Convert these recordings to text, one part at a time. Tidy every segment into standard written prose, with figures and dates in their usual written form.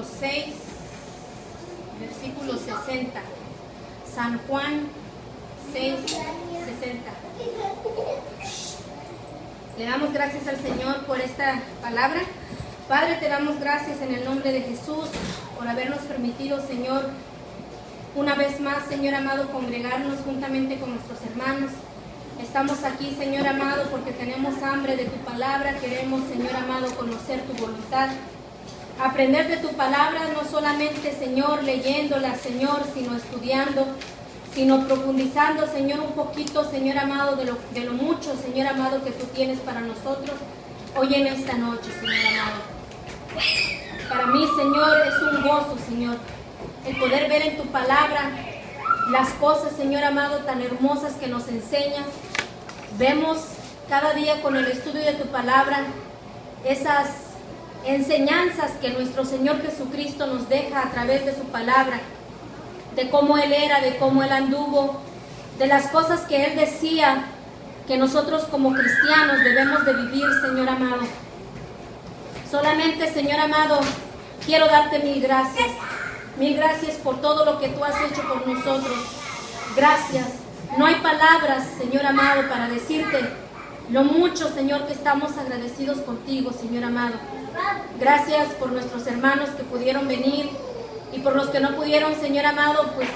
6, versículo 60. San Juan 6, 60. Le damos gracias al Señor por esta palabra. Padre, te damos gracias en el nombre de Jesús por habernos permitido, Señor, una vez más, Señor amado, congregarnos juntamente con nuestros hermanos. Estamos aquí, Señor amado, porque tenemos hambre de tu palabra. Queremos, Señor amado, conocer tu voluntad. Aprender de tu palabra, no solamente, Señor, leyéndola, Señor, sino estudiando, sino profundizando, Señor, un poquito, Señor amado, de lo mucho, Señor amado, que tú tienes para nosotros hoy en esta noche, Señor amado. Para mí, Señor, es un gozo, Señor, el poder ver en tu palabra las cosas, Señor amado, tan hermosas que nos enseñas. Vemos cada día con el estudio de tu palabra esas enseñanzas que nuestro Señor Jesucristo nos deja a través de su palabra, de cómo Él era, de cómo Él anduvo, de las cosas que Él decía que nosotros como cristianos debemos de vivir, Señor amado. Solamente, Señor amado, quiero darte mil gracias por todo lo que tú has hecho por nosotros. Gracias. No hay palabras, Señor amado, para decirte lo mucho, Señor, que estamos agradecidos contigo, Señor amado. Gracias por nuestros hermanos que pudieron venir y por los que no pudieron, Señor amado, pues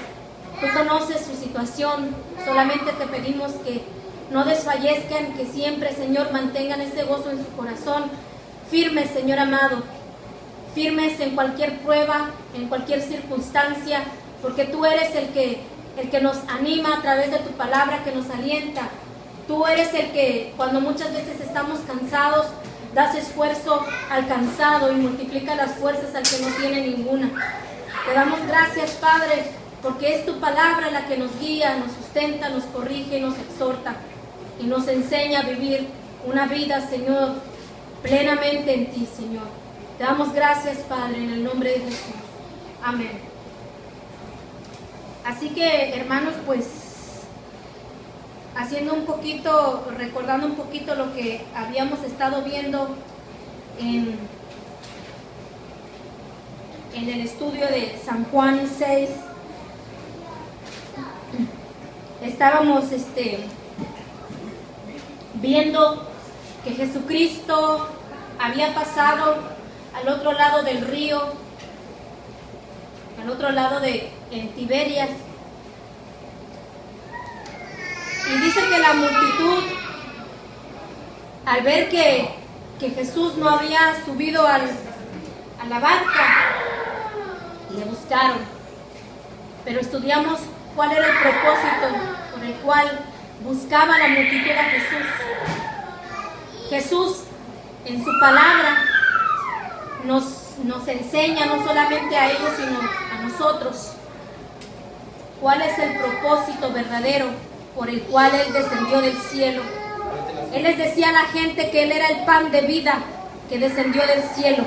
tú conoces su situación. Solamente te pedimos que no desfallezcan, que siempre, Señor, mantengan ese gozo en su corazón. Firmes, Señor amado, firmes en cualquier prueba, en cualquier circunstancia, porque tú eres el que nos anima a través de tu palabra, que nos alienta. Tú eres el que, cuando muchas veces estamos cansados, das esfuerzo al cansado y multiplica las fuerzas al que no tiene ninguna. Te damos gracias, Padre, porque es tu palabra la que nos guía, nos sustenta, nos corrige, nos exhorta y nos enseña a vivir una vida, Señor, plenamente en ti, Señor. Te damos gracias, Padre, en el nombre de Jesús. Amén. Así que, hermanos, pues, recordando un poquito lo que habíamos estado viendo en el estudio de San Juan 6, estábamos viendo que Jesucristo había pasado al otro lado del río, al otro lado en Tiberias. Y dice que la multitud, al ver que Jesús no había subido a la barca, le buscaron. Pero estudiamos cuál era el propósito por el cual buscaba la multitud a Jesús. Jesús, en su palabra, nos enseña no solamente a ellos, sino a nosotros, cuál es el propósito verdadero por el cual Él descendió del cielo. Él les decía a la gente que Él era el pan de vida que descendió del cielo.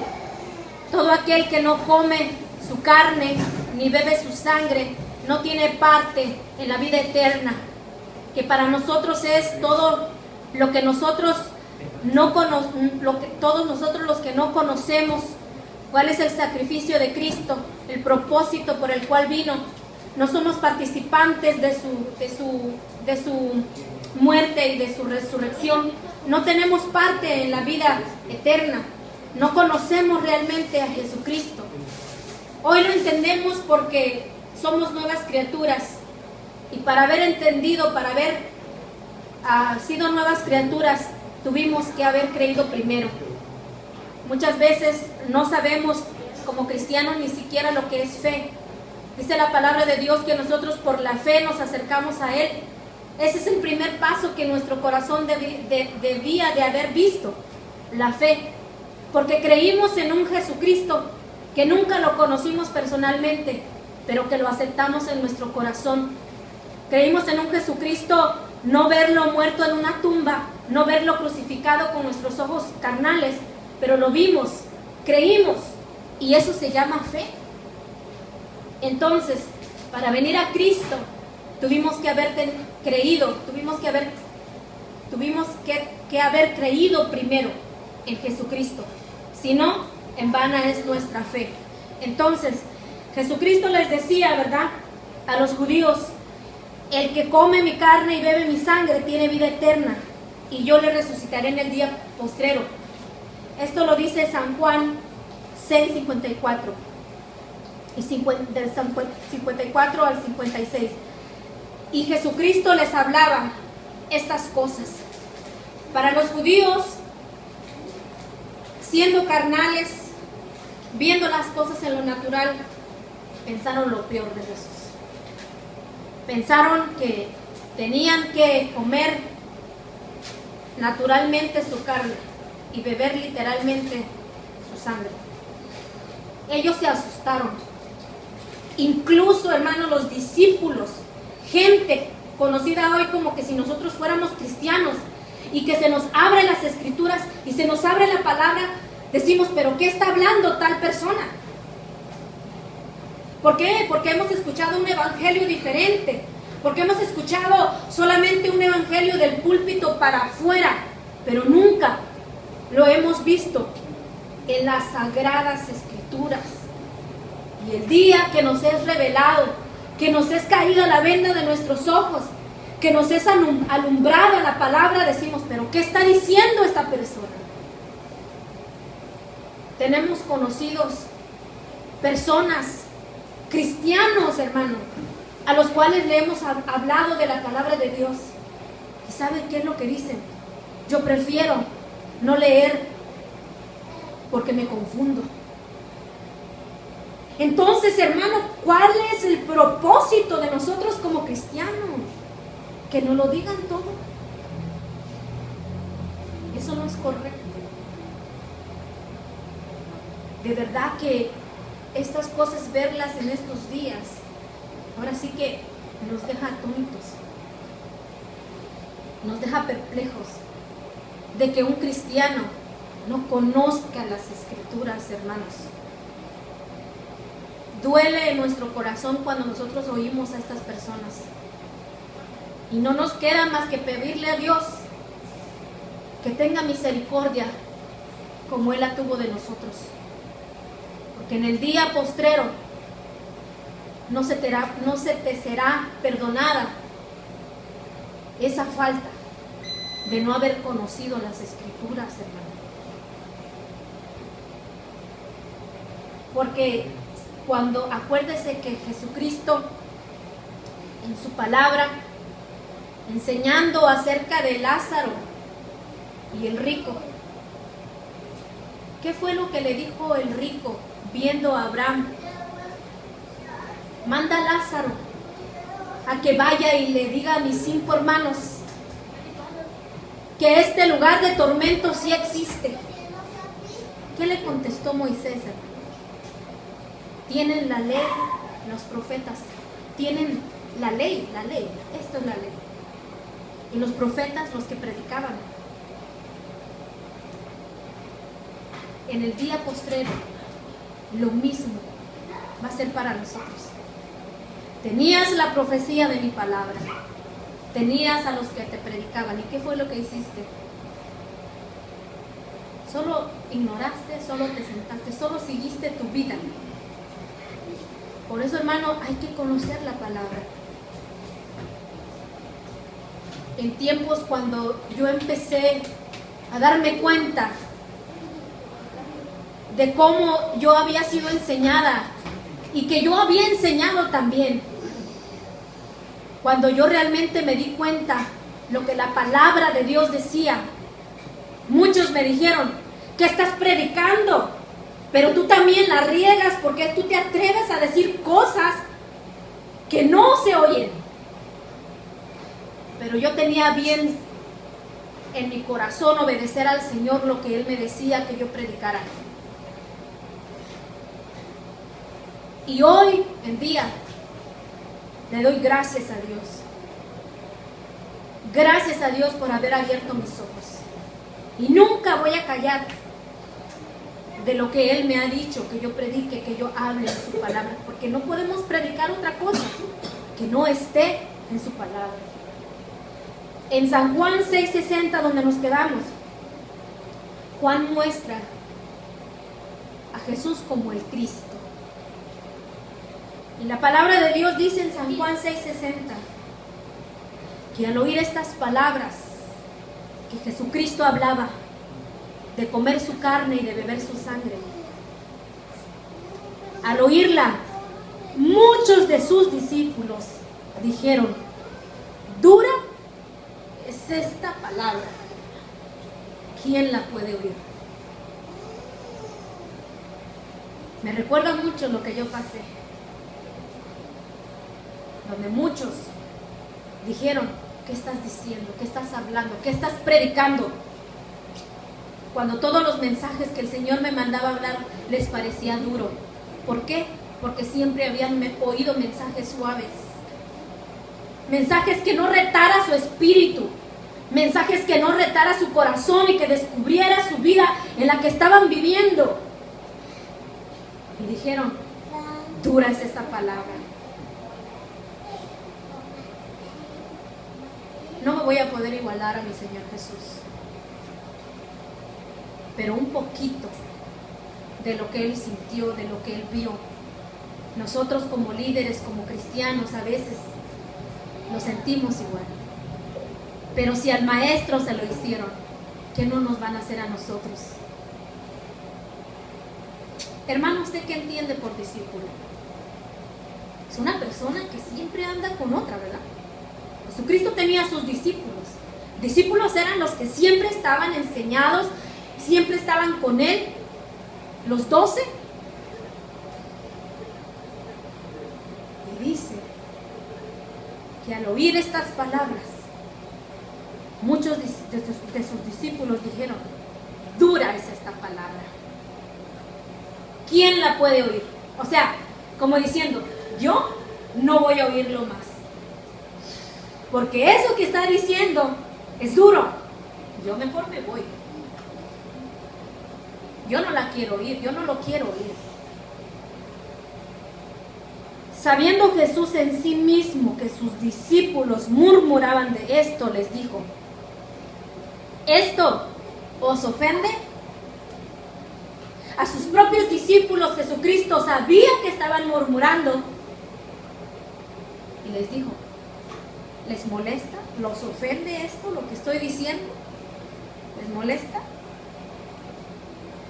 Todo aquel que no come su carne ni bebe su sangre no tiene parte en la vida eterna, que para nosotros es todo lo que nosotros todos nosotros los que no conocemos cuál es el sacrificio de Cristo, el propósito por el cual vino. No somos participantes de su muerte y de su resurrección. No tenemos parte en la vida eterna. No conocemos realmente a Jesucristo. Hoy lo entendemos porque somos nuevas criaturas. Y para haber entendido, para haber sido nuevas criaturas, tuvimos que haber creído primero. Muchas veces no sabemos como cristianos ni siquiera lo que es fe. Dice la palabra de Dios que nosotros por la fe nos acercamos a Él. Ese es el primer paso que nuestro corazón debía de haber visto, la fe. Porque creímos en un Jesucristo que nunca lo conocimos personalmente, pero que lo aceptamos en nuestro corazón. Creímos en un Jesucristo, no verlo muerto en una tumba, no verlo crucificado con nuestros ojos carnales, pero lo vimos, creímos, y eso se llama fe. Entonces, para venir a Cristo, tuvimos que haber creído, tuvimos que haber creído primero en Jesucristo. Si no, en vana es nuestra fe. Entonces, Jesucristo les decía, ¿verdad?, a los judíos: el que come mi carne y bebe mi sangre tiene vida eterna, y yo le resucitaré en el día postrero. Esto lo dice San Juan 6:54, y del 54 al 56. Y Jesucristo les hablaba estas cosas. Para los judíos, siendo carnales, viendo las cosas en lo natural, pensaron lo peor de Jesús. Pensaron que tenían que comer naturalmente su carne y beber literalmente su sangre. Ellos se asustaron. Incluso, hermanos, los discípulos, gente conocida hoy como que si nosotros fuéramos cristianos y que se nos abren las escrituras y se nos abre la palabra, decimos: ¿pero qué está hablando tal persona? ¿Por qué? Porque hemos escuchado un evangelio diferente, porque hemos escuchado solamente un evangelio del púlpito para afuera, pero nunca lo hemos visto en las sagradas escrituras. Y el día que nos es revelado, que nos es caída la venda de nuestros ojos, que nos es alumbrada la palabra, decimos: ¿pero qué está diciendo esta persona? Tenemos conocidos, personas, cristianos, hermanos, a los cuales le hemos hablado de la palabra de Dios. ¿Y saben qué es lo que dicen? Yo prefiero no leer porque me confundo. Entonces, hermano, ¿cuál es el propósito de nosotros como cristianos? Que nos lo digan todo. Eso no es correcto. De verdad que estas cosas, verlas en estos días, ahora sí que nos deja atónitos, nos deja perplejos de que un cristiano no conozca las escrituras, hermanos. Duele en nuestro corazón cuando nosotros oímos a estas personas y no nos queda más que pedirle a Dios que tenga misericordia como Él la tuvo de nosotros, porque en el día postrero no se te será perdonada esa falta de no haber conocido las escrituras, hermano. Porque acuérdese que Jesucristo en su palabra, enseñando acerca de Lázaro y el rico, ¿qué fue lo que le dijo el rico viendo a Abraham? Manda a Lázaro a que vaya y le diga a mis 5 hermanos que este lugar de tormento sí existe. ¿Qué le contestó Moisés, hermano? Tienen la ley, los profetas, tienen la ley, esto es la ley. Y los profetas, los que predicaban. En el día postrero, lo mismo va a ser para nosotros. Tenías la profecía de mi palabra, tenías a los que te predicaban. ¿Y qué fue lo que hiciste? Solo ignoraste, solo te sentaste, solo seguiste tu vida. Por eso, hermano, hay que conocer la palabra. En tiempos cuando yo empecé a darme cuenta de cómo yo había sido enseñada y que yo había enseñado también, cuando yo realmente me di cuenta lo que la palabra de Dios decía, muchos me dijeron: ¿qué estás predicando? Pero tú también la riegas porque tú te atreves a decir cosas que no se oyen. Pero yo tenía bien en mi corazón obedecer al Señor lo que Él me decía que yo predicara. Y hoy en día le doy gracias a Dios. Gracias a Dios por haber abierto mis ojos. Y nunca voy a callar de lo que Él me ha dicho, que yo predique, que yo hable en su palabra, porque no podemos predicar otra cosa que no esté en su palabra. En San Juan 6:60, donde nos quedamos, Juan muestra a Jesús como el Cristo. Y la palabra de Dios dice en San Juan 6:60 que al oír estas palabras que Jesucristo hablaba de comer su carne y de beber su sangre, al oírla, muchos de sus discípulos dijeron: dura es esta palabra, ¿quién la puede oír? Me recuerda mucho lo que yo pasé, donde muchos dijeron: ¿qué estás diciendo? ¿Qué estás hablando? ¿Qué estás predicando? Cuando todos los mensajes que el Señor me mandaba hablar les parecía duro. ¿Por qué? Porque siempre habían oído mensajes suaves, mensajes que no retara su espíritu, mensajes que no retara su corazón y que descubriera su vida en la que estaban viviendo. Y dijeron: dura es esta palabra. No me voy a poder igualar a mi Señor Jesús, pero un poquito de lo que Él sintió, de lo que Él vio. Nosotros como líderes, como cristianos, a veces lo sentimos igual. Pero si al Maestro se lo hicieron, ¿qué no nos van a hacer a nosotros? Hermano, ¿usted qué entiende por discípulo? Es una persona que siempre anda con otra, ¿verdad? Jesucristo tenía a sus discípulos. Discípulos eran los que siempre estaban enseñados, siempre estaban con Él. Los 12. Y dice que al oír estas palabras, muchos de sus discípulos dijeron: dura es esta palabra, ¿quién la puede oír? O sea, como diciendo: yo no voy a oírlo más, porque eso que está diciendo es duro, yo mejor me voy. Yo no la quiero oír, yo no lo quiero oír. Sabiendo Jesús en sí mismo que sus discípulos murmuraban de esto, les dijo: ¿esto os ofende? A sus propios discípulos Jesucristo sabía que estaban murmurando y les dijo: ¿les molesta? ¿Los ofende esto, lo que estoy diciendo? ¿Les molesta?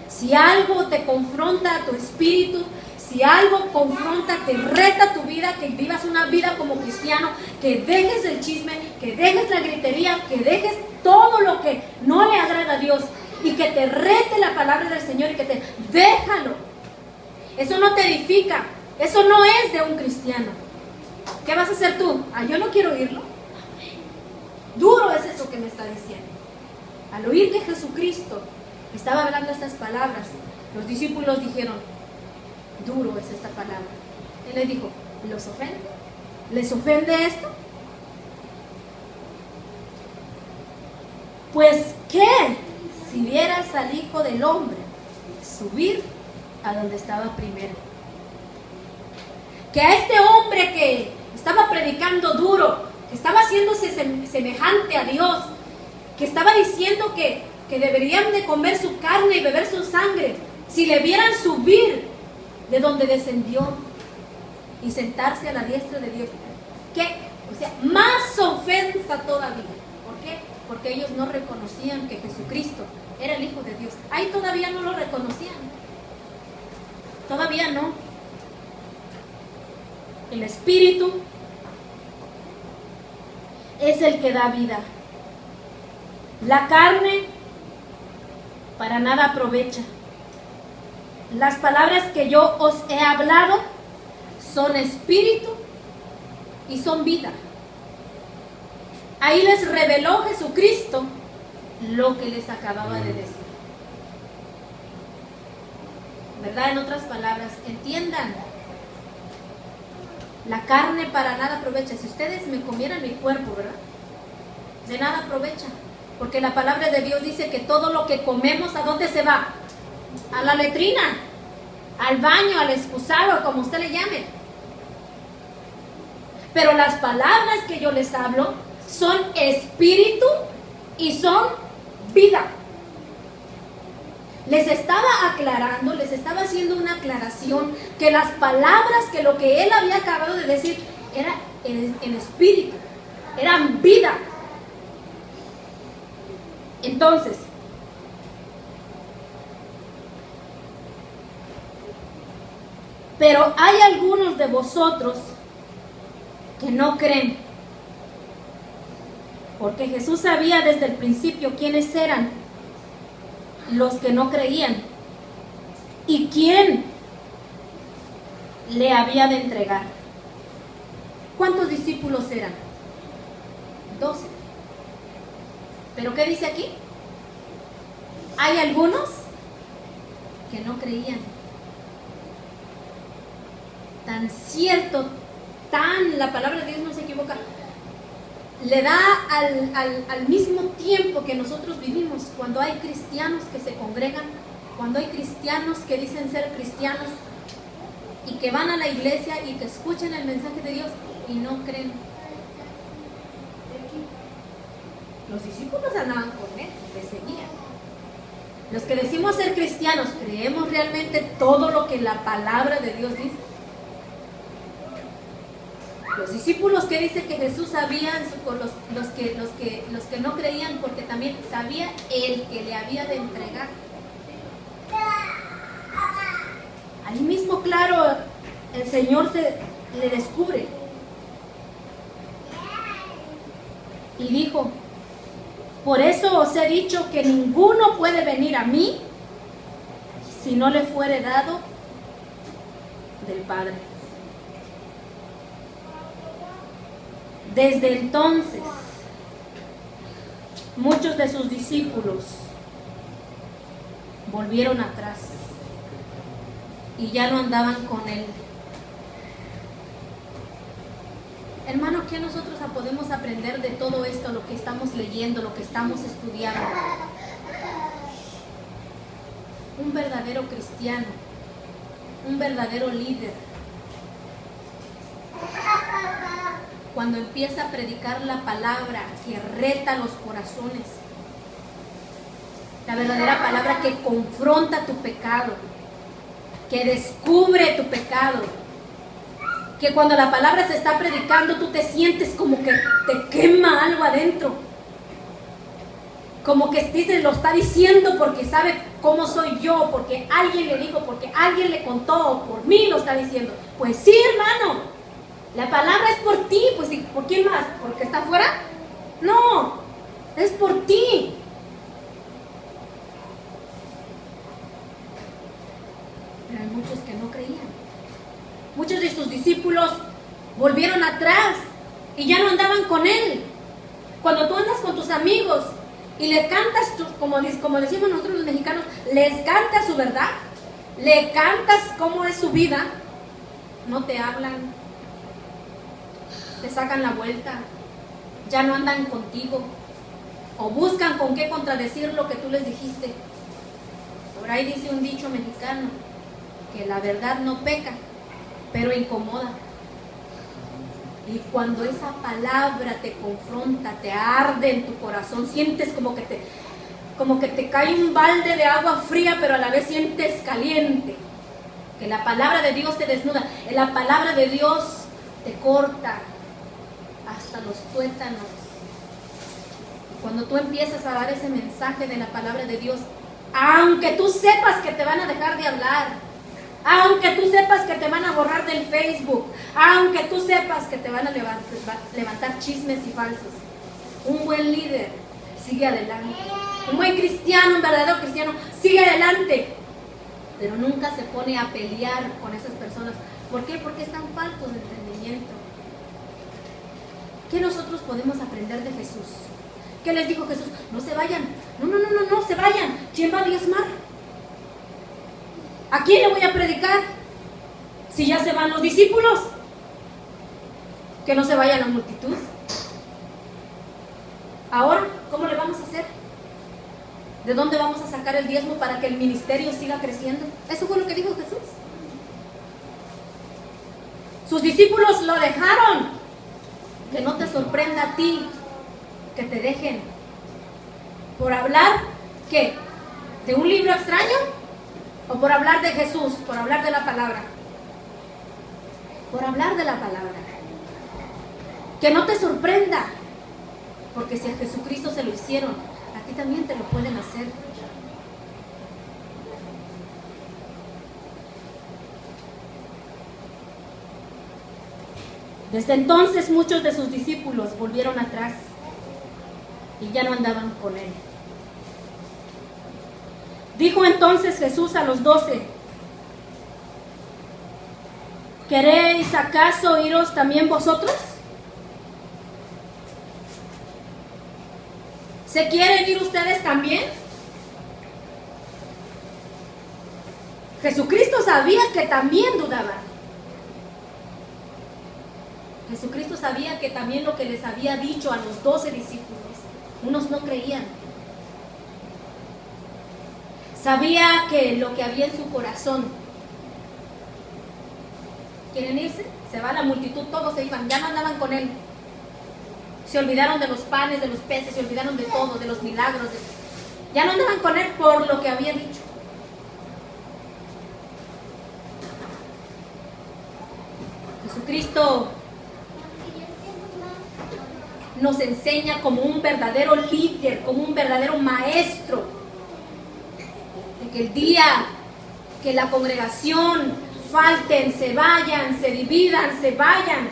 Si algo te confronta a tu espíritu, si algo confronta, te reta tu vida, que vivas una vida como cristiano, que dejes el chisme, que dejes la gritería, que dejes todo lo que no le agrada a Dios y que te rete la palabra del Señor y que te... déjalo. Eso no te edifica, eso no es de un cristiano. ¿Qué vas a hacer tú? Yo no quiero oírlo. Duro es eso que me está diciendo. Al oír que Jesucristo estaba hablando estas palabras, los discípulos dijeron: duro es esta palabra. Él les dijo: ¿los ofende? ¿Les ofende esto? Pues ¿qué? Si vieras al Hijo del Hombre subir a donde estaba primero. Que a este hombre que estaba predicando duro, que estaba haciéndose semejante a Dios, que estaba diciendo que deberían de comer su carne y beber su sangre, si le vieran subir de donde descendió y sentarse a la diestra de Dios, ¿qué? O sea, más ofensa todavía. ¿Por qué? Porque ellos no reconocían que Jesucristo era el Hijo de Dios. Ahí todavía no lo reconocían. Todavía no. El Espíritu es el que da vida. La carne para nada aprovecha. Las palabras que yo os he hablado son espíritu y son vida. Ahí les reveló Jesucristo lo que les acababa de decir. ¿Verdad? En otras palabras, entiendan. La carne para nada aprovecha. Si ustedes me comieran mi cuerpo, ¿verdad? De nada aprovecha. Porque la palabra de Dios dice que todo lo que comemos, ¿a dónde se va? A la letrina, al baño, al excusado, como usted le llame. Pero las palabras que yo les hablo son espíritu y son vida. Les estaba aclarando, les estaba haciendo una aclaración que las palabras, que lo que él había acabado de decir era en espíritu, eran vida. Entonces, pero hay algunos de vosotros que no creen, porque Jesús sabía desde el principio quiénes eran los que no creían y quién le había de entregar. ¿Cuántos discípulos eran? 12. ¿Pero qué dice aquí? Hay algunos que no creían. Tan cierto, la palabra de Dios no se equivoca. Le da al mismo tiempo que nosotros vivimos, cuando hay cristianos que se congregan, cuando hay cristianos que dicen ser cristianos y que van a la iglesia y que escuchan el mensaje de Dios y no creen. Los discípulos andaban con él, le seguían. Los que decimos ser cristianos, ¿creemos realmente todo lo que la palabra de Dios dice? Los discípulos que dice que Jesús sabía, los que no creían, porque también sabía el que le había de entregar. Ahí mismo, claro, el Señor le descubre y dijo: por eso os he dicho que ninguno puede venir a mí si no le fuere dado del Padre. Desde entonces, muchos de sus discípulos volvieron atrás y ya no andaban con él. Hermano, ¿qué nosotros podemos aprender de todo esto, lo que estamos leyendo, lo que estamos estudiando? Un verdadero cristiano, un verdadero líder, cuando empieza a predicar la palabra que reta los corazones, la verdadera palabra que confronta tu pecado, que descubre tu pecado, que cuando la palabra se está predicando tú te sientes como que te quema algo adentro, como que dices, lo está diciendo porque sabe cómo soy yo, porque alguien le dijo, porque alguien le contó, por mí lo está diciendo. Pues sí, hermano, la palabra es por ti. Pues sí, ¿por quién más? ¿Porque está afuera? No, es por ti. Pero hay muchos que no creían. Muchos de sus discípulos volvieron atrás y ya no andaban con él. Cuando tú andas con tus amigos y le cantas, como decimos nosotros los mexicanos, les cantas su verdad, le cantas cómo es su vida, no te hablan, te sacan la vuelta, ya no andan contigo, o buscan con qué contradecir lo que tú les dijiste. Por ahí dice un dicho mexicano, que la verdad no peca, pero incomoda. Y cuando esa palabra te confronta, te arde en tu corazón, sientes como que te cae un balde de agua fría, pero a la vez sientes caliente. Que la palabra de Dios te desnuda, la palabra de Dios te corta hasta los tuétanos. Y cuando tú empiezas a dar ese mensaje de la palabra de Dios, aunque tú sepas que te van a dejar de hablar, aunque tú sepas que te van a borrar del Facebook, aunque tú sepas que te van a levantar chismes y falsos, un buen líder sigue adelante. Un buen cristiano, un verdadero cristiano, sigue adelante, pero nunca se pone a pelear con esas personas. ¿Por qué? Porque están faltos de entendimiento. ¿Qué nosotros podemos aprender de Jesús? ¿Qué les dijo Jesús? No se vayan, no se vayan. ¿Quién va a diezmar? ¿A quién le voy a predicar? Si ya se van los discípulos, que no se vaya la multitud. Ahora, ¿cómo le vamos a hacer? ¿De dónde vamos a sacar el diezmo para que el ministerio siga creciendo? Eso fue lo que dijo Jesús. Sus discípulos lo dejaron. Que no te sorprenda a ti que te dejen por hablar, ¿qué? ¿De un libro extraño? ¿O por hablar de Jesús? Por hablar de la palabra. Por hablar de la palabra. Que no te sorprenda, porque si a Jesucristo se lo hicieron, a ti también te lo pueden hacer. Desde entonces muchos de sus discípulos volvieron atrás y ya no andaban con él. Dijo entonces Jesús a los 12: ¿queréis acaso iros también vosotros? ¿Se quieren ir ustedes también? Jesucristo sabía que también dudaban. Jesucristo sabía que también lo que les había dicho a los 12 discípulos, unos no creían. Sabía que lo que había en su corazón. ¿Quieren irse? Se va la multitud, todos se iban, ya no andaban con él. Se olvidaron de los panes, de los peces, se olvidaron de todo, de los milagros. Ya no andaban con él por lo que había dicho. Jesucristo nos enseña como un verdadero líder, como un verdadero maestro, de que el día que la congregación falten, se vayan, se dividan, se vayan,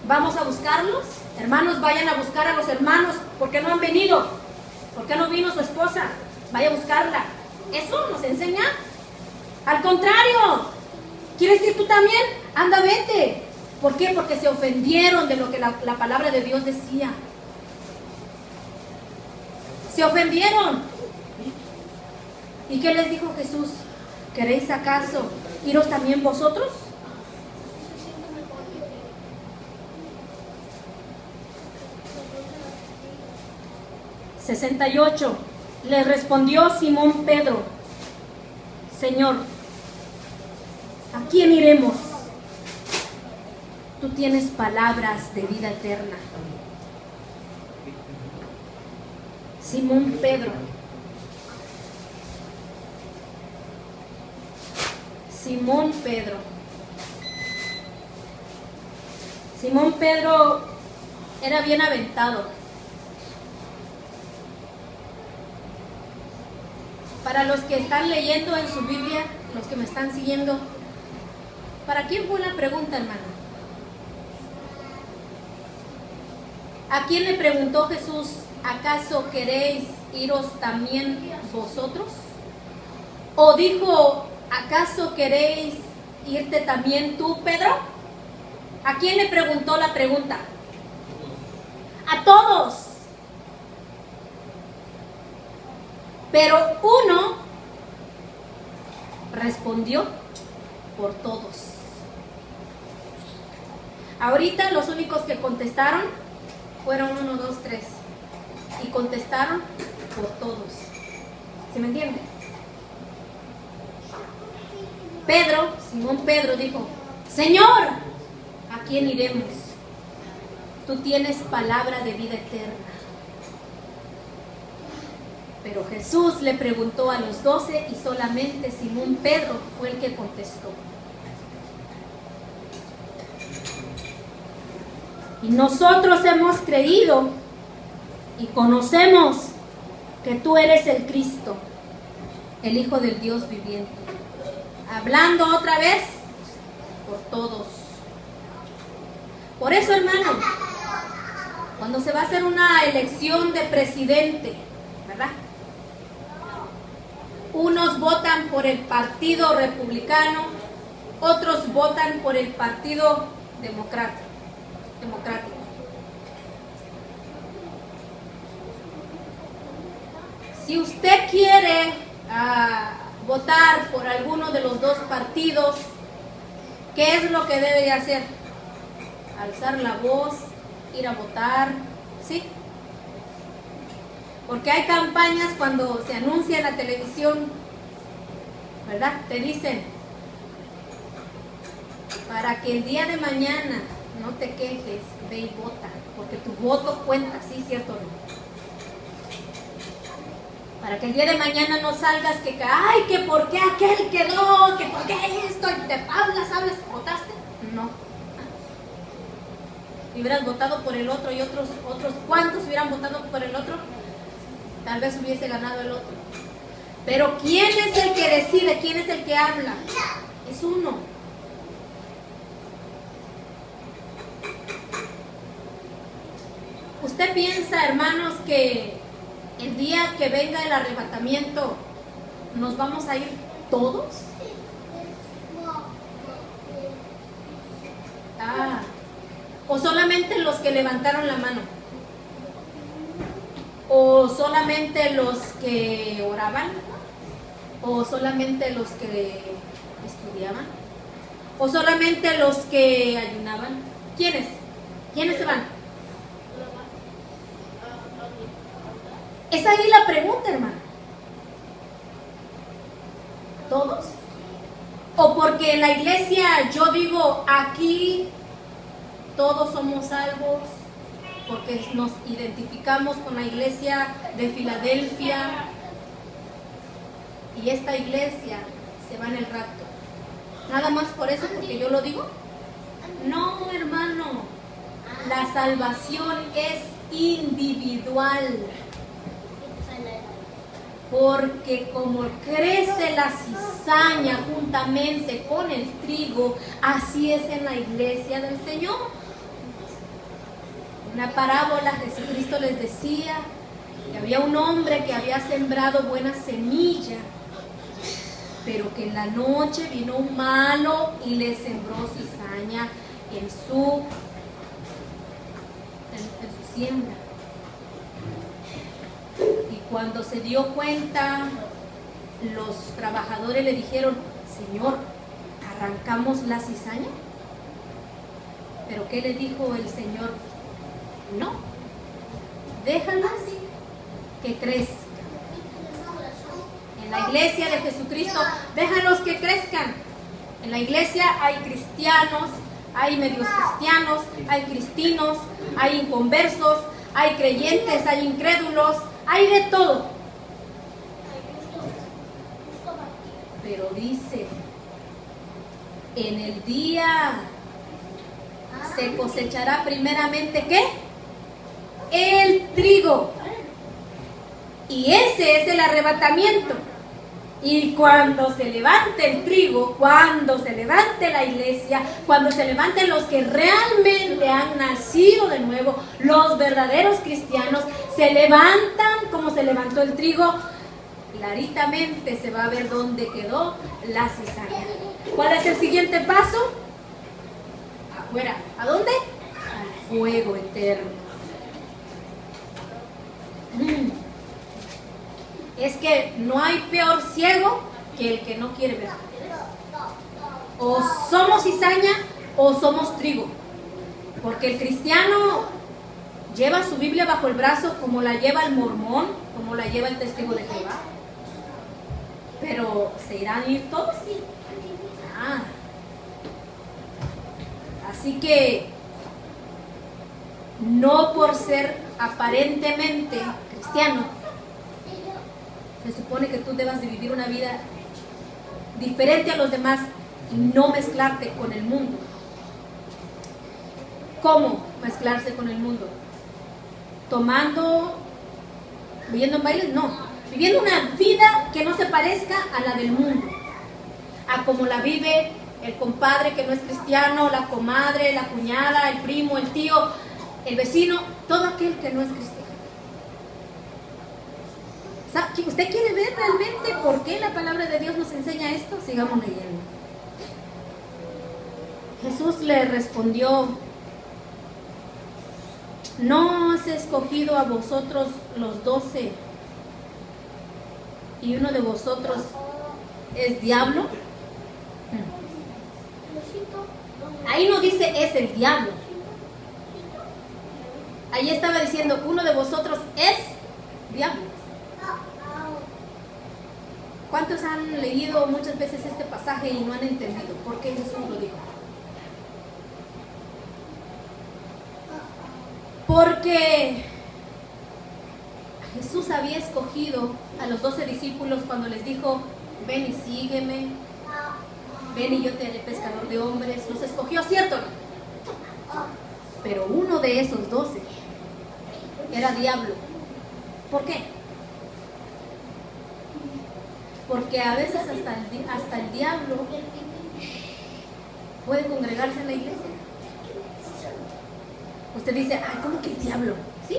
vamos a buscarlos. Hermanos, vayan a buscar a los hermanos. ¿Por qué no han venido? ¿Por qué no vino su esposa? Vaya a buscarla. ¿Eso nos enseña? Al contrario, ¿quieres ir tú también? Anda, vete. ¿Por qué? Porque se ofendieron de lo que la palabra de Dios decía. Se ofendieron. ¿Y qué les dijo Jesús? ¿Queréis acaso iros también vosotros? (68) Le respondió Simón Pedro: Señor, ¿a quién iremos? Tú tienes palabras de vida eterna. Simón Pedro. Simón Pedro. Simón Pedro era bien aventado. Para los que están leyendo en su Biblia, los que me están siguiendo, ¿para quién fue la pregunta, hermano? ¿A quién le preguntó Jesús: ¿acaso queréis iros también vosotros? ¿O dijo: ¿acaso queréis irte también tú, Pedro? ¿A quién le preguntó la pregunta? A todos. Pero uno respondió por todos. Ahorita los únicos que contestaron fueron 1, 2, 3. Y contestaron por todos. ¿Se me entiende? Pedro, Simón Pedro dijo: Señor, ¿a quién iremos? Tú tienes palabra de vida eterna. Pero Jesús le preguntó a los 12 y solamente Simón Pedro fue el que contestó. Y nosotros hemos creído y conocemos que tú eres el Cristo, el Hijo del Dios viviente. Hablando otra vez por todos. Por eso, hermano, cuando se va a hacer una elección de presidente, ¿verdad? Unos votan por el partido republicano, otros votan por el partido democrático. Si usted quiere votar por alguno de los dos partidos, ¿qué es lo que debe de hacer? Alzar la voz, ir a votar, ¿sí? Porque hay campañas cuando se anuncia en la televisión, ¿verdad? Te dicen, para que el día de mañana no te quejes, ve y vota, porque tu voto cuenta, ¿sí? ¿Cierto o no? Para que el día de mañana no salgas que, ay, que por qué aquel quedó, que por qué esto, y te hablas, ¿votaste? No. Si hubieras votado por el otro y otros ¿cuántos hubieran votado por el otro? Tal vez hubiese ganado el otro. Pero ¿quién es el que decide? ¿Quién es el que habla? Es uno. ¿Usted piensa, hermanos, que el día que venga el arrebatamiento nos vamos a ir todos? ¿O solamente los que levantaron la mano? ¿O solamente los que oraban? ¿O solamente los que estudiaban? ¿O solamente los que ayunaban? ¿Quiénes? ¿Quiénes se van? Es ahí la pregunta, hermano. ¿Todos? ¿O porque en la iglesia yo digo aquí todos somos salvos? Porque nos identificamos con la iglesia de Filadelfia y esta iglesia se va en el rapto. ¿Nada más por eso, porque yo lo digo? No, hermano. La salvación es individual. Porque como crece la cizaña juntamente con el trigo, así es en la iglesia del Señor. Una parábola, Jesucristo les decía que había un hombre que había sembrado buena semilla, pero que en la noche vino un malo y le sembró cizaña en su siembra. Y cuando se dio cuenta, los trabajadores le dijeron: Señor, ¿arrancamos la cizaña? ¿Pero qué le dijo el Señor? No, déjalas que crezcan. En la iglesia de Jesucristo, déjalos que crezcan. En la iglesia hay cristianos, hay medios cristianos, hay cristinos, hay inconversos, hay creyentes, hay incrédulos, hay de todo. Pero dice, en el día se cosechará primeramente, ¿qué? El trigo. Y ese es el arrebatamiento. Y cuando se levante el trigo, cuando se levante la iglesia, cuando se levanten los que realmente han nacido de nuevo, los verdaderos cristianos, se levantan como se levantó el trigo, claritamente se va a ver dónde quedó la cizaña. ¿Cuál es el siguiente paso? Afuera. ¿A dónde? Al fuego eterno. Es que no hay peor ciego que el que no quiere ver. O somos cizaña o somos trigo. Porque el cristiano lleva su Biblia bajo el brazo como la lleva el mormón, como la lleva el testigo de Jehová. Pero ¿se irán a ir todos? Así que no por ser aparentemente cristiano se supone que tú debas de vivir una vida diferente a los demás y no mezclarte con el mundo. ¿Cómo mezclarse con el mundo? Tomando, viviendo en bailes, no. Viviendo una vida que no se parezca a la del mundo, a como la vive el compadre que no es cristiano, la comadre, la cuñada, el primo, el tío, el vecino, todo aquel que no es cristiano. ¿Usted quiere ver realmente por qué la palabra de Dios nos enseña esto? Sigamos leyendo. Jesús le respondió: ¿no has escogido a vosotros los 12 y uno de vosotros es diablo? Ahí no dice es el diablo. Ahí estaba diciendo uno de vosotros es diablo. ¿Cuántos han leído muchas veces este pasaje y no han entendido por qué Jesús lo dijo? Porque Jesús había escogido a los 12 discípulos cuando les dijo, ven y sígueme, ven y yo te haré pescador de hombres? Los escogió, ¿cierto? Pero uno de esos 12 era diablo. ¿Por qué? Porque a veces hasta el diablo puede congregarse en la iglesia. Usted dice, ay, ¿cómo que el diablo? Sí,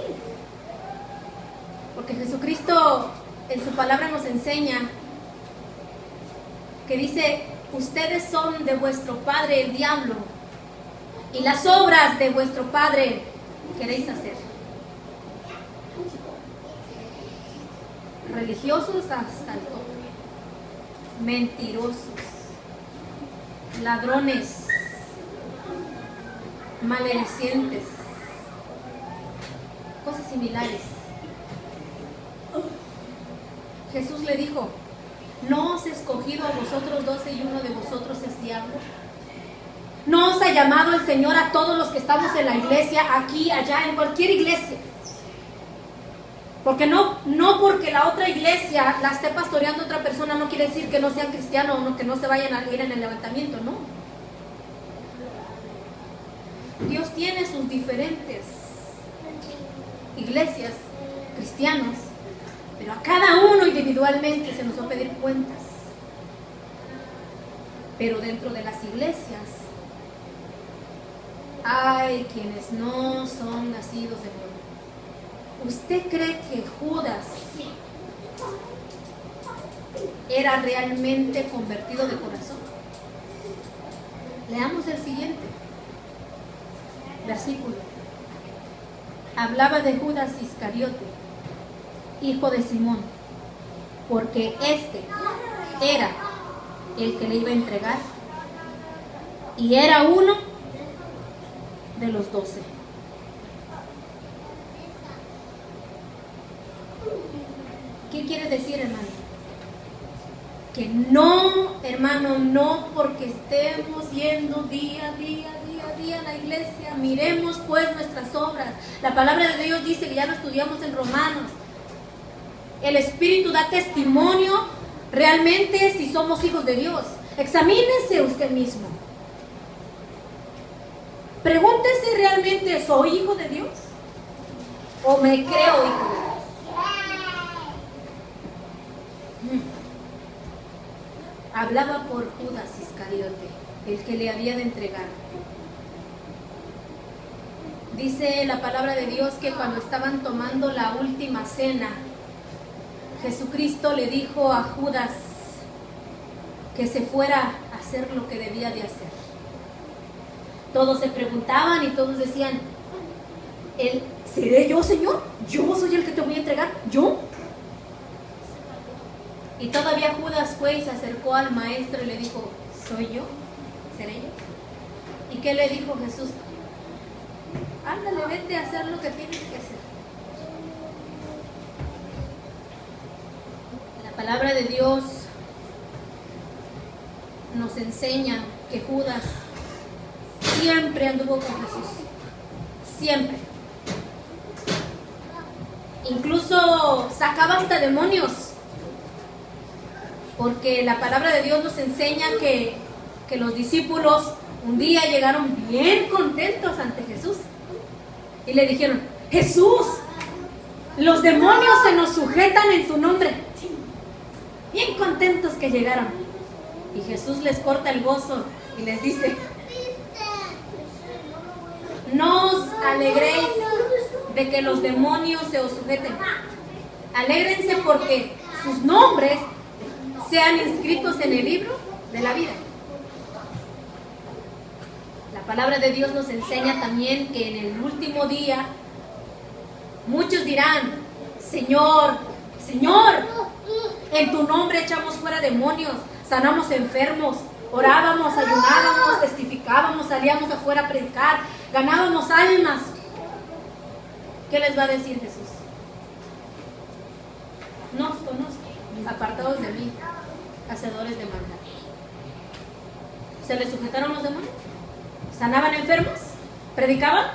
porque Jesucristo en su palabra nos enseña que dice, ustedes son de vuestro padre el diablo, y las obras de vuestro padre queréis hacer. Religiosos hasta el tope, mentirosos, ladrones, malmerecientes, cosas similares. Jesús le dijo, ¿no os he escogido a vosotros 12 y uno de vosotros es diablo? ¿No os ha llamado el Señor a todos los que estamos en la iglesia, aquí, allá, en cualquier iglesia? Porque no porque la otra iglesia la esté pastoreando otra persona no quiere decir que no sean cristianos o que no se vayan a ir en el levantamiento, no. Dios tiene sus diferentes iglesias, cristianos, pero a cada uno individualmente se nos va a pedir cuentas. Pero dentro de las iglesias hay quienes no son nacidos de nuevo. ¿Usted cree que Judas era realmente convertido de corazón? Leamos el siguiente versículo. Hablaba de Judas Iscariote, hijo de Simón, porque este era el que le iba a entregar y era uno de los 12. ¿Qué quiere decir, hermano? Que no, hermano, no porque estemos yendo día a día a la iglesia, miremos pues nuestras obras. La palabra de Dios dice, que ya lo estudiamos en Romanos, el Espíritu da testimonio realmente si somos hijos de Dios. Examínese usted mismo. Pregúntese realmente, ¿soy hijo de Dios? ¿O me creo hijo de Dios? Hablaba por Judas Iscariote, el que le había de entregar. Dice la palabra de Dios que cuando estaban tomando la última cena, Jesucristo le dijo a Judas que se fuera a hacer lo que debía de hacer. Todos se preguntaban y todos decían, ¿seré yo, Señor? ¿Yo soy el que te voy a entregar? ¿Yo? Y todavía Judas fue y se acercó al maestro y le dijo, ¿soy yo? ¿Seré yo? ¿Y qué le dijo Jesús? Ándale, vete a hacer lo que tienes que hacer. La palabra de Dios nos enseña que Judas siempre anduvo con Jesús. Siempre. Incluso sacaba hasta demonios. Porque la palabra de Dios nos enseña que los discípulos un día llegaron bien contentos ante Jesús. Y le dijeron, Jesús, los demonios se nos sujetan en tu nombre. Bien contentos que llegaron. Y Jesús les corta el gozo y les dice, no os alegréis de que los demonios se os sujeten. Alégrense porque sus nombres sean inscritos en el libro de la vida. La palabra de Dios nos enseña también que en el último día muchos dirán, Señor, Señor, en tu nombre echamos fuera demonios, sanamos enfermos, orábamos, ayunábamos, testificábamos, salíamos afuera a predicar, ganábamos almas. ¿Qué les va a decir Jesús? No os conozco, apartados de mí, hacedores de maldad. ¿Se les sujetaron los demonios? ¿Sanaban enfermos? ¿Predicaban?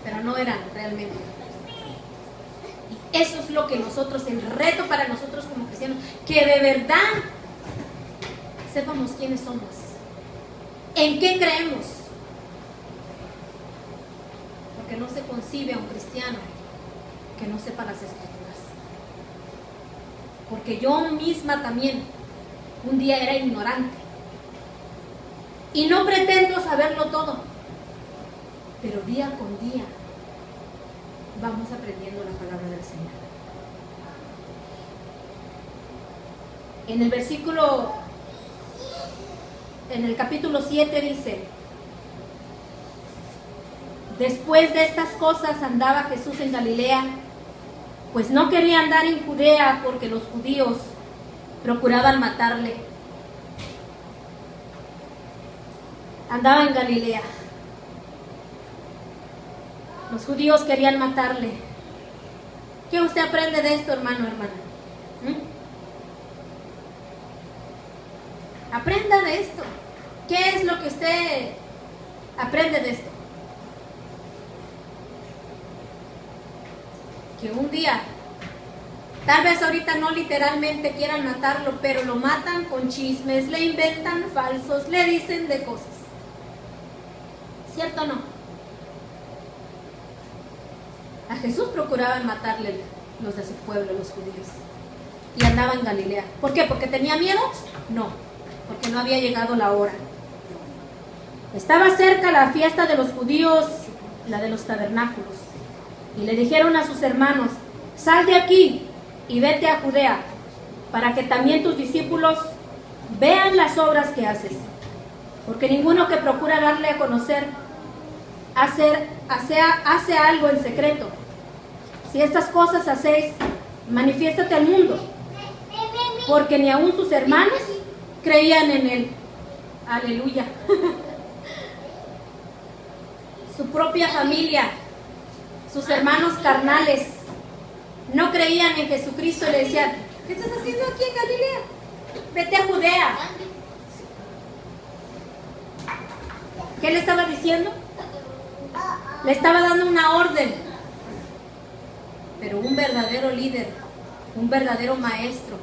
Pero no eran realmente. Eso es lo que nosotros, el reto para nosotros como cristianos, que de verdad sepamos quiénes somos, en qué creemos. Porque no se concibe a un cristiano que no sepa las Escrituras. Porque yo misma también un día era ignorante. Y no pretendo saberlo todo. Pero día con día vamos aprendiendo la palabra del Señor. En el capítulo 7 dice: después de estas cosas andaba Jesús en Galilea, pues no quería andar en Judea porque los judíos procuraban matarle. Andaba en Galilea. Los judíos querían matarle. ¿Qué usted aprende de esto, hermano, hermana? Aprenda de esto. ¿Qué es lo que usted aprende de esto? Que un día, tal vez ahorita no literalmente quieran matarlo, pero lo matan con chismes, le inventan falsos, le dicen de cosas. ¿Cierto o no? A Jesús procuraban matarle los de su pueblo, los judíos. Y andaba en Galilea. ¿Por qué? ¿Porque tenía miedo? No, porque no había llegado la hora. Estaba cerca la fiesta de los judíos, la de los tabernáculos. Y le dijeron a sus hermanos: sal de aquí y vete a Judea, para que también tus discípulos vean las obras que haces. Porque ninguno que procura darle a conocer hace algo en secreto. Si estas cosas hacéis, manifiéstate al mundo. Porque ni aun sus hermanos creían en él. Aleluya. Su propia familia, sus hermanos carnales, no creían en Jesucristo y le decían: ¿qué estás haciendo aquí en Galilea? Vete a Judea. ¿Qué le estaba diciendo? Le estaba dando una orden. Pero un verdadero líder, un verdadero maestro,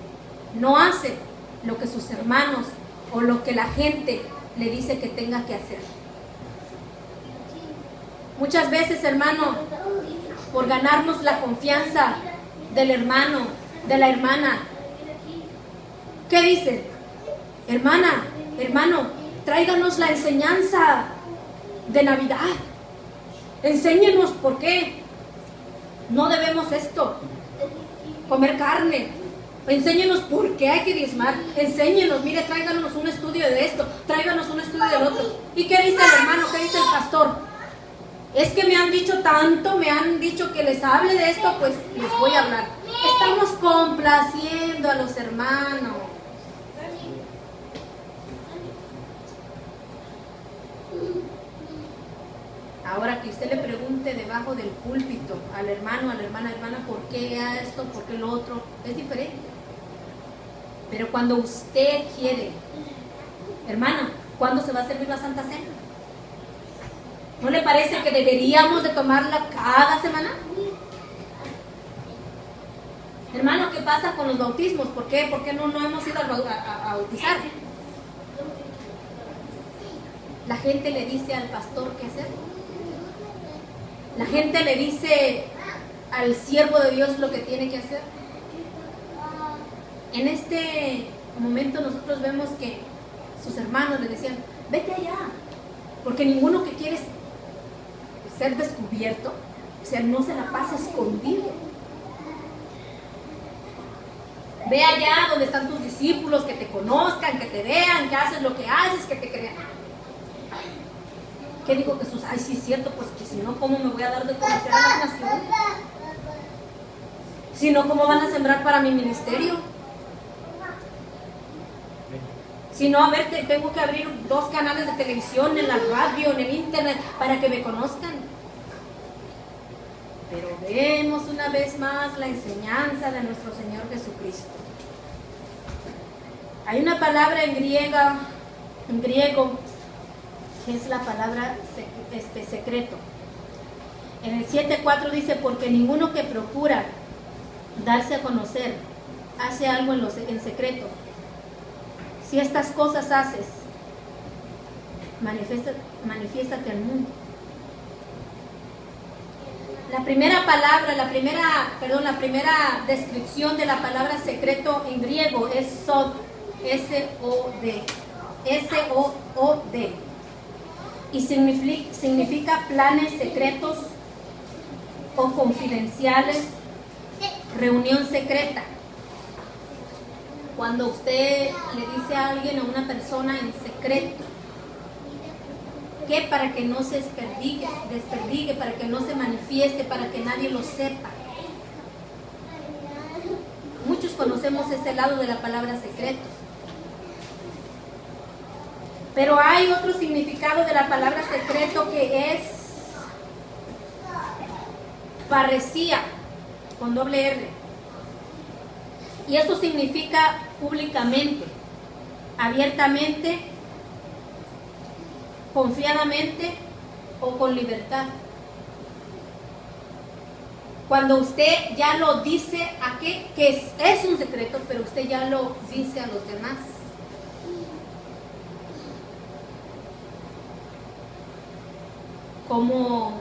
no hace lo que sus hermanos o lo que la gente le dice que tenga que hacer. Muchas veces, hermano, por ganarnos la confianza del hermano, de la hermana, ¿qué dicen? Hermana, hermano, tráiganos la enseñanza de Navidad. Enséñenos por qué no debemos esto, comer carne. Enséñenos por qué hay que diezmar. Enséñenos, mire, tráiganos un estudio de esto, tráiganos un estudio del otro. ¿Y qué dice el hermano? ¿Qué dice el pastor? Es que me han dicho tanto, me han dicho que les hable de esto, pues les voy a hablar. Estamos complaciendo a los hermanos. Ahora que usted le pregunte debajo del púlpito al hermano, a la hermana, ¿por qué esto, por qué lo otro? Es diferente. Pero cuando usted quiere, hermana, ¿cuándo se va a servir la Santa Cena? ¿No le parece que deberíamos de tomarla cada semana? Hermano, ¿qué pasa con los bautismos? ¿Por qué? ¿Por qué no hemos ido a bautizar? La gente le dice al pastor qué hacer. La gente le dice al siervo de Dios lo que tiene que hacer. En este momento nosotros vemos que sus hermanos le decían: vete allá, porque ninguno que quiere ser descubierto, o sea, no se la pasa escondido. Ve allá donde están tus discípulos, que te conozcan, que te vean, que haces lo que haces, que te crean. ¿Qué dijo Jesús? Ay, sí es cierto, pues que si no, ¿cómo me voy a dar de conocer a las naciones? Si no, ¿cómo van a sembrar para mi ministerio? Si no, a ver, tengo que abrir 2 canales de televisión, en la radio, en el internet, para que me conozcan. Pero vemos una vez más la enseñanza de nuestro Señor Jesucristo. Hay una palabra en griego, que es la palabra secreto. En el 7:4 dice: porque ninguno que procura darse a conocer, hace algo en secreto. Si estas cosas haces, manifiéstate al mundo. La primera descripción de la palabra secreto en griego es sod, S-O-D, S-O-O-D, y significa planes secretos o confidenciales, reunión secreta. Cuando usted le dice a alguien, a una persona en secreto, que para que no se desperdigue, para que no se manifieste, para que nadie lo sepa. Muchos conocemos ese lado de la palabra secreto. Pero hay otro significado de la palabra secreto que es parresía, con doble R. Y esto significa públicamente, abiertamente, confiadamente o con libertad. Cuando usted ya lo dice que es un secreto, pero usted ya lo dice a los demás. Como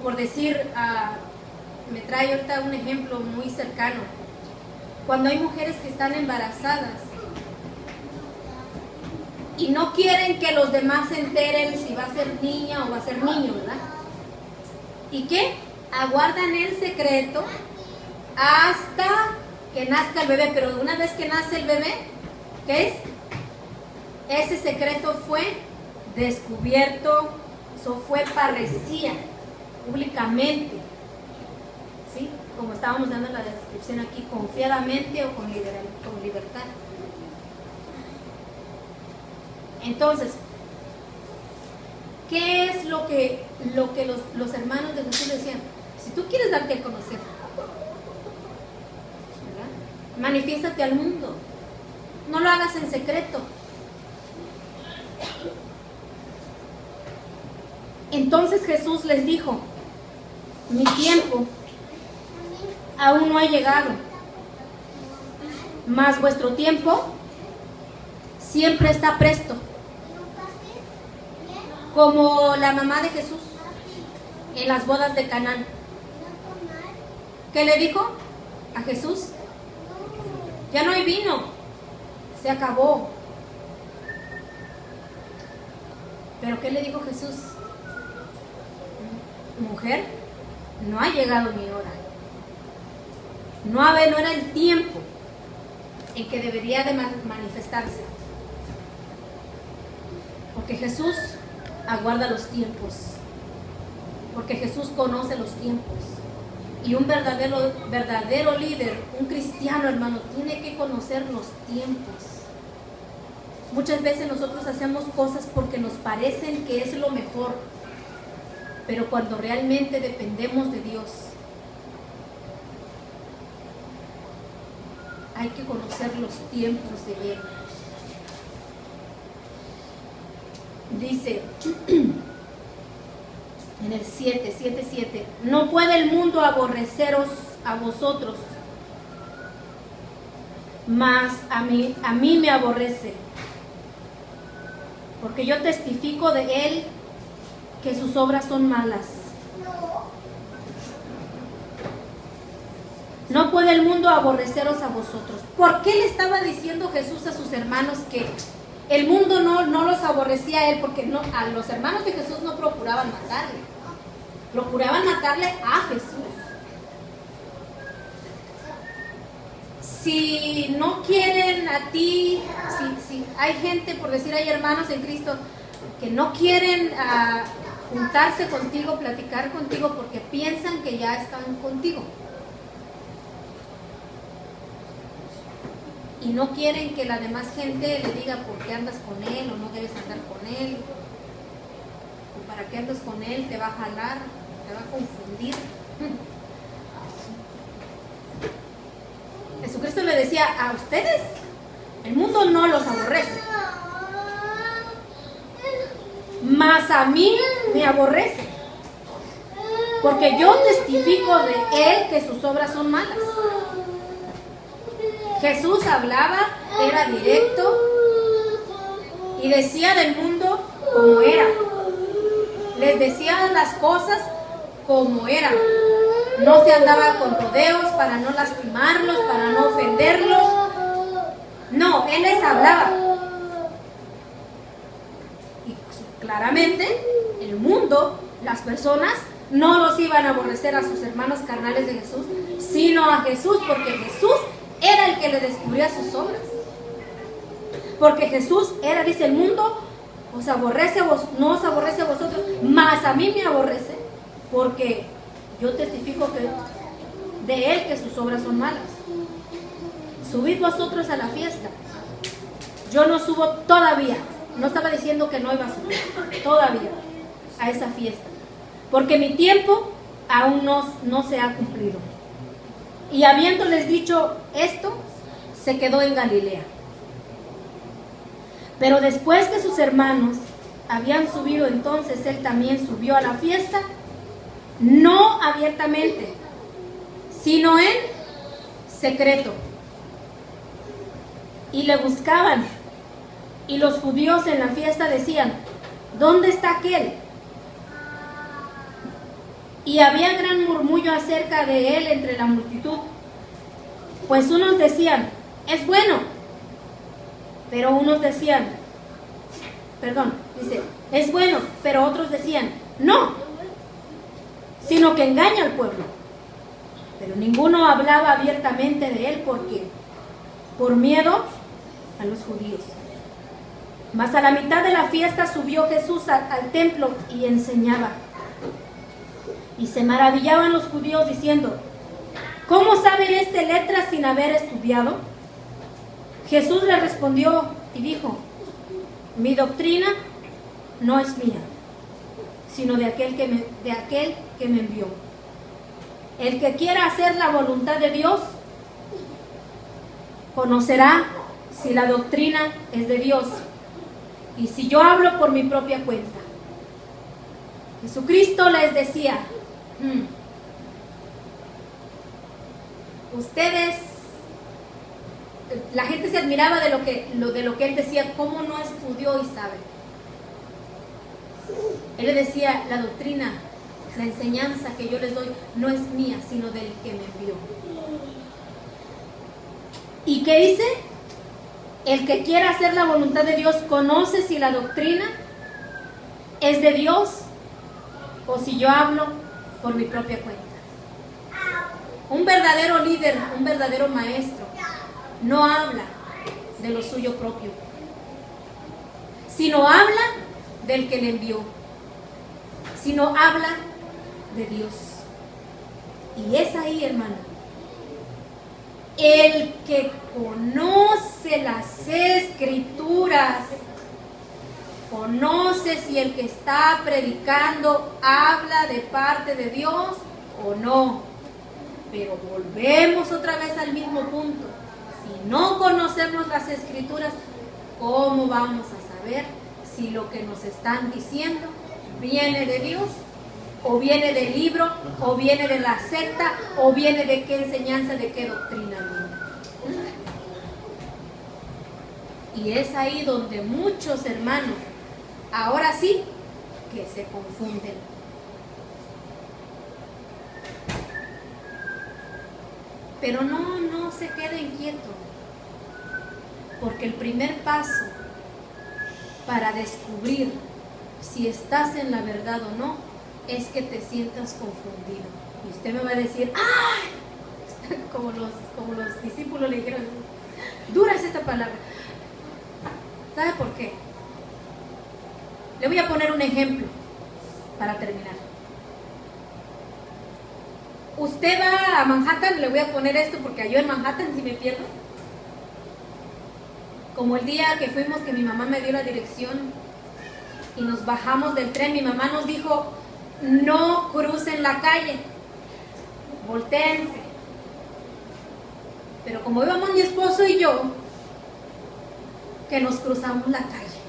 por decir, me trae ahorita un ejemplo muy cercano. Cuando hay mujeres que están embarazadas y no quieren que los demás se enteren si va a ser niña o va a ser niño, ¿verdad? ¿Y qué? Aguardan el secreto hasta que nazca el bebé, pero una vez que nace el bebé, ¿qué es? Ese secreto fue descubierto, eso fue parresía públicamente, ¿sí? Como estábamos dando la descripción aquí, confiadamente o con libertad. Entonces, ¿qué es lo que los hermanos de Jesús decían? Si tú quieres darte a conocer, ¿verdad? Manifiéstate al mundo, no lo hagas en secreto. Entonces Jesús les dijo: mi tiempo aún no ha llegado, mas vuestro tiempo siempre está presto. Como la mamá de Jesús en las bodas de Canaán. ¿Qué le dijo a Jesús? Ya no hay vino, se acabó. ¿Pero qué le dijo Jesús? Mujer, no ha llegado mi hora. No era el tiempo en que debería de manifestarse. Porque Jesús aguarda los tiempos. Porque Jesús conoce los tiempos. Y un verdadero líder, un cristiano, hermano, tiene que conocer los tiempos. Muchas veces nosotros hacemos cosas porque nos parecen que es lo mejor. Pero cuando realmente dependemos de Dios, hay que conocer los tiempos de Él. Dice en el 7:7, no puede el mundo aborreceros a vosotros, mas a mí me aborrece, porque yo testifico de Él que sus obras son malas. No puede el mundo aborreceros a vosotros. ¿Por qué le estaba diciendo Jesús a sus hermanos que el mundo no los aborrecía a Él? Porque a los hermanos de Jesús no procuraban matarle. Procuraban matarle a Jesús. Si no quieren a ti, si hay gente, por decir, hay hermanos en Cristo que no quieren juntarse contigo, platicar contigo porque piensan que ya están contigo y no quieren que la demás gente le diga por qué andas con él o no debes andar con él, o para qué andas con él, te va a jalar, te va a confundir. Jesucristo le decía a ustedes, el mundo no los aborrece, mas a mí me aborrece. porque yo testifico de él que sus obras son malas. Jesús hablaba, era directo y decía del mundo como era. Les decía las cosas como eran. No se andaba con rodeos para no lastimarlos, para no ofenderlos. No, él les hablaba. Y claramente el mundo, las personas, no los iban a aborrecer a sus hermanos carnales de Jesús, sino a Jesús, porque Jesús era el que le descubría sus obras. Porque Jesús era, dice, el mundo os aborrece, no os aborrece a vosotros, mas a mí me aborrece, porque yo testifico de él que sus obras son malas. Subid vosotros a la fiesta. Yo no subo todavía. No estaba diciendo que no iba a subir todavía a esa fiesta, porque mi tiempo aún no se ha cumplido. Y habiéndoles dicho esto, se quedó en Galilea. Pero después que sus hermanos habían subido, entonces él también subió a la fiesta, no abiertamente, sino en secreto. Y le buscaban, y los judíos en la fiesta decían: ¿dónde está aquel? Y había gran murmullo acerca de él entre la multitud, pues unos decían: es bueno, pero unos decían, es bueno, pero otros decían, no, sino que engaña al pueblo. Pero ninguno hablaba abiertamente de él, porque por miedo a los judíos. Mas a la mitad de la fiesta subió Jesús al templo y enseñaba. Y se maravillaban los judíos diciendo: ¿cómo sabe este letras sin haber estudiado? Jesús le respondió y dijo: mi doctrina no es mía, sino de aquel que me envió. El que quiera hacer la voluntad de Dios conocerá si la doctrina es de Dios y si yo hablo por mi propia cuenta. Jesucristo les decía: ustedes, la gente se admiraba de lo que él decía, cómo no estudió y sabe. Él le decía: la doctrina, la enseñanza que yo les doy no es mía, sino del que me envió. ¿Y qué dice? El que quiera hacer la voluntad de Dios conoce si la doctrina es de Dios o si yo hablo por mi propia cuenta. Un verdadero líder, un verdadero maestro, no habla de lo suyo propio, sino habla del que le envió, sino habla de Dios. Y es ahí, hermano, el que conoce las Escrituras, conoce si el que está predicando habla de parte de Dios o no. Pero volvemos otra vez al mismo punto. Si no conocemos las Escrituras, ¿cómo vamos a saber si lo que nos están diciendo viene de Dios, o viene del libro, o viene de la secta, o viene de qué enseñanza, de qué doctrina viene? Y es ahí donde muchos hermanos, ahora sí, que se confunden. Pero no se queden quietos, porque el primer paso para descubrir si estás en la verdad o no es que te sientas confundido. Y usted me va a decir: ¡ay! Como los discípulos le dijeron: dura es esta palabra. ¿Sabe por qué? Le voy a poner un ejemplo para terminar. Usted va a Manhattan, le voy a poner esto porque yo en Manhattan sí me pierdo. Como el día que fuimos, que mi mamá me dio la dirección y nos bajamos del tren, mi mamá nos dijo: no crucen la calle, voltéense. Pero como íbamos mi esposo y yo, que nos cruzamos la calle.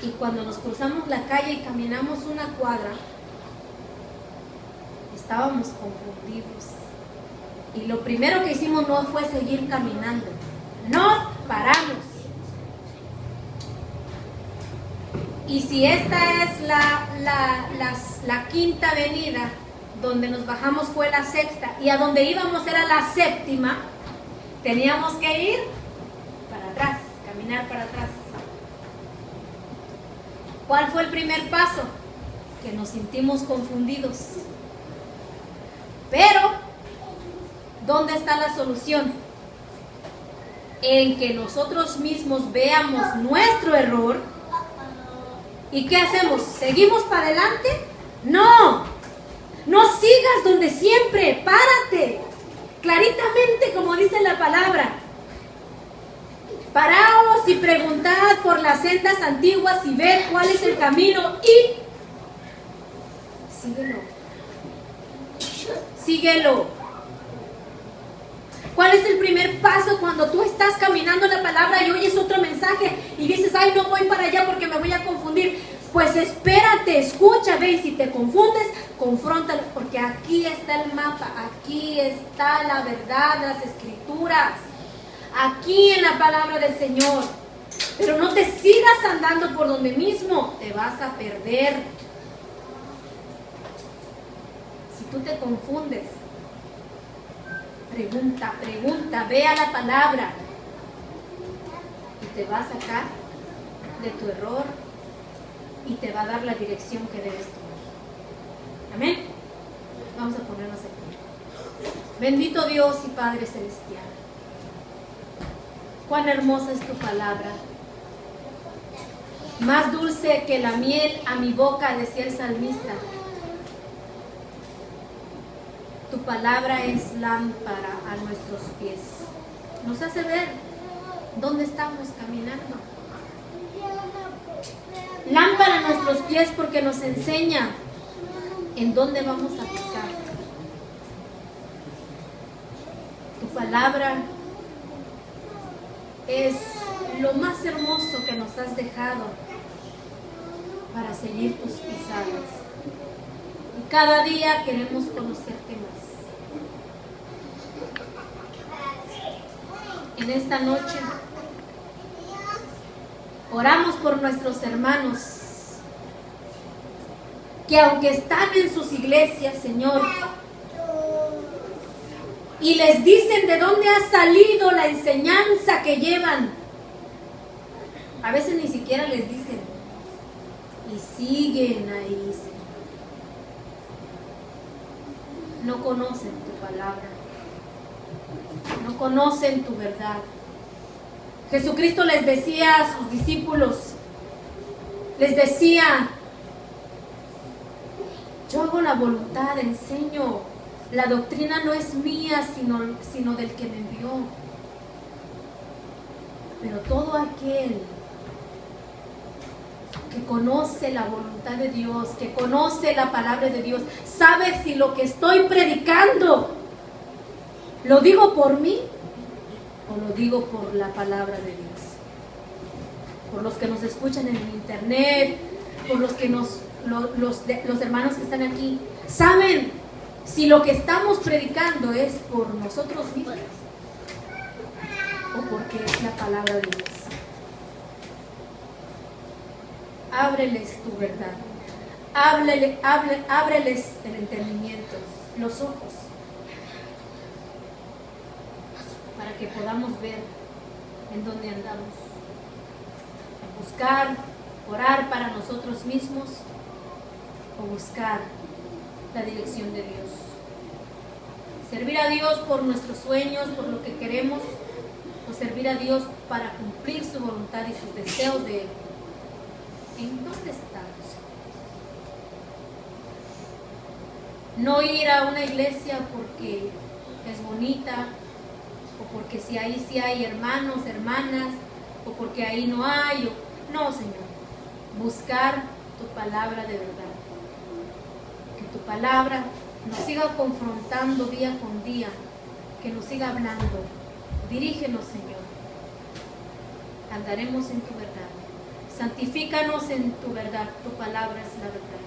Y cuando nos cruzamos la calle y caminamos una cuadra, estábamos confundidos. Y lo primero que hicimos no fue seguir caminando. Nos paramos. Y si esta es la quinta avenida, donde nos bajamos fue la sexta, y a donde íbamos era la séptima, teníamos que ir para atrás, caminar para atrás. ¿Cuál fue el primer paso? Que nos sentimos confundidos. Pero, ¿dónde está la solución? En que nosotros mismos veamos nuestro error. ¿Y qué hacemos? ¿Seguimos para adelante? ¡No! No sigas donde siempre, párate. Claritamente, como dice la palabra. Paraos y preguntad por las sendas antiguas y ved cuál es el camino y síguelo. Síguelo. ¿Cuál es el primer paso cuando tú estás caminando la palabra y oyes otro mensaje y dices, ay, no voy para allá porque me voy a confundir? Pues espérate, escucha, ve, y si te confundes, confróntalo, porque aquí está el mapa, aquí está la verdad, las escrituras, aquí en la palabra del Señor. Pero no te sigas andando por donde mismo, te vas a perder. Si tú te confundes, pregunta, ve a la palabra y te va a sacar de tu error y te va a dar la dirección que debes tomar. Amén. Vamos a ponernos aquí. Bendito Dios y Padre Celestial. Cuán hermosa es tu palabra. Más dulce que la miel a mi boca, decía el salmista. Tu palabra es lámpara a nuestros pies. Nos hace ver dónde estamos caminando. Lámpara a nuestros pies porque nos enseña en dónde vamos a pisar. Tu palabra es lo más hermoso que nos has dejado para seguir tus pisadas. Y cada día queremos conocerte más. En esta noche oramos por nuestros hermanos que aunque están en sus iglesias, Señor, y les dicen de dónde ha salido la enseñanza que llevan, a veces ni siquiera les dicen, y siguen ahí, Señor. No conocen tu palabra, no conocen tu verdad. Jesucristo les decía a sus discípulos, les decía, yo hago la voluntad, enseño, la doctrina no es mía, sino del que me envió. Pero todo aquel que conoce la voluntad de Dios, que conoce la palabra de Dios, sabe si lo que estoy predicando lo digo por mí o lo digo por la palabra de Dios. Por los que nos escuchan en el internet, por los que los hermanos que están aquí, saben si lo que estamos predicando es por nosotros mismos o porque es la palabra de Dios. Ábreles tu verdad, ábreles el entendimiento, los ojos, para que podamos ver en dónde andamos. Buscar, orar para nosotros mismos o buscar la dirección de Dios. Servir a Dios por nuestros sueños, por lo que queremos, o servir a Dios para cumplir su voluntad y sus deseos de Él. ¿En dónde estamos? No ir a una iglesia porque es bonita, o porque si ahí sí hay hermanos, hermanas, o porque ahí no hay. No, Señor. Buscar tu palabra de verdad. Que tu palabra nos siga confrontando día con día, que nos siga hablando. Dirígenos, Señor. Andaremos en tu verdad. Santifícanos en tu verdad, tu palabra es la verdad.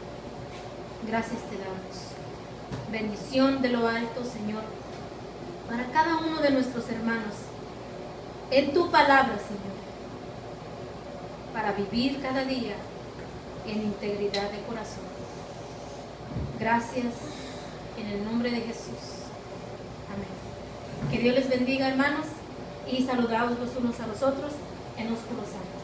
Gracias te damos. Bendición de lo alto, Señor, para cada uno de nuestros hermanos, en tu palabra, Señor, para vivir cada día en integridad de corazón. Gracias en el nombre de Jesús. Amén. Que Dios les bendiga, hermanos, y saludaos los unos a los otros en oscuro santo.